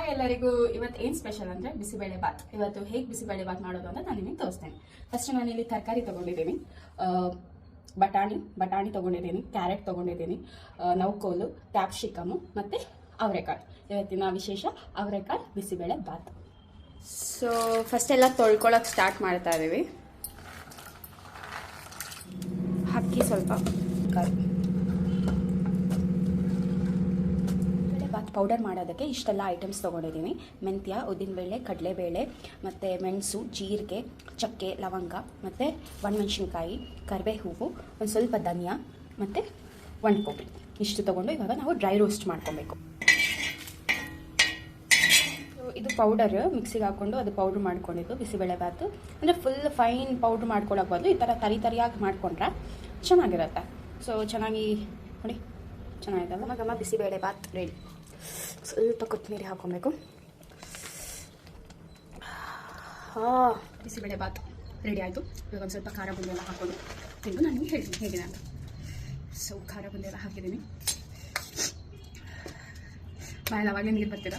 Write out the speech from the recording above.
Hi ಎಲ್ಲರಿಗೂ. ಇವತ್ತು ಏನು ಸ್ಪೆಷಲ್ ಅಂದರೆ ಬಿಸಿಬೇಳೆ ಬಾತ್. ಇವತ್ತು ಹೇಗೆ ಬಿಸಿಬೇಳೆ ಬಾತ್ ಮಾಡೋದು ಅಂತ ನಾನು ನಿಮಗೆ ತೋರಿಸ್ತೇನೆ. ಫಸ್ಟ್ ನಾನಿಲ್ಲಿ ತರಕಾರಿ ತೊಗೊಂಡಿದ್ದೀನಿ. ಬಟಾಣಿ ತೊಗೊಂಡಿದ್ದೀನಿ, ಕ್ಯಾರೆಟ್ ತೊಗೊಂಡಿದ್ದೀನಿ, ನೌಕೋಲು, ಕ್ಯಾಪ್ಸಿಕಮು ಮತ್ತು ಅವರೆಕಾಳು. ಇವತ್ತಿನ ವಿಶೇಷ ಅವರೆಕಾಳು ಬಿಸಿಬೇಳೆ ಬಾತ್. ಸೊ ಫಸ್ಟ್ ಎಲ್ಲ ತೊಳ್ಕೊಳಕ್ಕೆ ಸ್ಟಾರ್ಟ್ ಮಾಡ್ತಾ ಇದ್ದೀವಿ. ಅಕ್ಕಿ ಸ್ವಲ್ಪ ಬಾತ್ ಪೌಡರ್ ಮಾಡೋದಕ್ಕೆ ಇಷ್ಟೆಲ್ಲ ಐಟಮ್ಸ್ ತೊಗೊಂಡಿದ್ದೀನಿ. ಮೆಂತ್ಯ, ಉದ್ದಿನಬೇಳೆ, ಕಡಲೆಬೇಳೆ ಮತ್ತು ಮೆಣಸು, ಜೀರಿಗೆ, ಚಕ್ಕೆ, ಲವಂಗ ಮತ್ತು ಒಣಮೆಣಸಿನ್ಕಾಯಿ, ಕರಿಬೇವು ಹೂವು, ಒಂದು ಸ್ವಲ್ಪ ಧನಿಯಾ ಮತ್ತು ಒಣಕೊಬ್ಬರಿ ಇಷ್ಟು ತೊಗೊಂಡು ಇವಾಗ ನಾವು ಡ್ರೈ ರೋಸ್ಟ್ ಮಾಡ್ಕೊಬೇಕು. ಇದು ಪೌಡರ್ ಮಿಕ್ಸಿಗೆ ಹಾಕ್ಕೊಂಡು ಅದು ಪೌಡ್ರ್ ಮಾಡ್ಕೊಂಡಿದ್ದು ಬಿಸಿಬೇಳೆ ಬಾತು. ಅಂದರೆ ಫುಲ್ ಫೈನ್ ಪೌಡ್ರ್ ಮಾಡ್ಕೊಳಕ್ಕೆ ಬದಲು ಈ ಥರ ತರಿಯಾಗಿ ಮಾಡ್ಕೊಂಡ್ರೆ ಚೆನ್ನಾಗಿರುತ್ತೆ. ಸೊ ಚೆನ್ನಾಗಿ ನೋಡಿ, ಚೆನ್ನಾಗಿರಲ್ಲ. ಗಮ್ಮ ಬಿಸಿಬೇಳೆ ಬಾತ್ ರೆಡಿ. ಸ್ವಲ್ಪ ಕೊತ್ತಂಬರಿ ಹಾಕ್ಕೊಬೇಕು. ಬಿಸಿಬೇಳೆ ಬಾತ್ ರೆಡಿ ಆಯಿತು. ಇವಾಗ ಒಂದು ಸ್ವಲ್ಪ ಖಾರ ಬುಂದಿ ಎಲ್ಲ ಹಾಕ್ಕೊಂಡು ತಿಂದು ನಾನು ನಿಮ್ಗೆ ಹೇಳ್ತೀನಿ ಹೇಗಿದೆ ಅಂತ. ಸೊ ಖಾರ ಬುಂದಿ ಎಲ್ಲ ಹಾಕಿದ್ದೀನಿ. ಬಾಯಲ್ಲಿ ಅವಾಗಲೇ ನೀರು ಬರ್ತೀರ.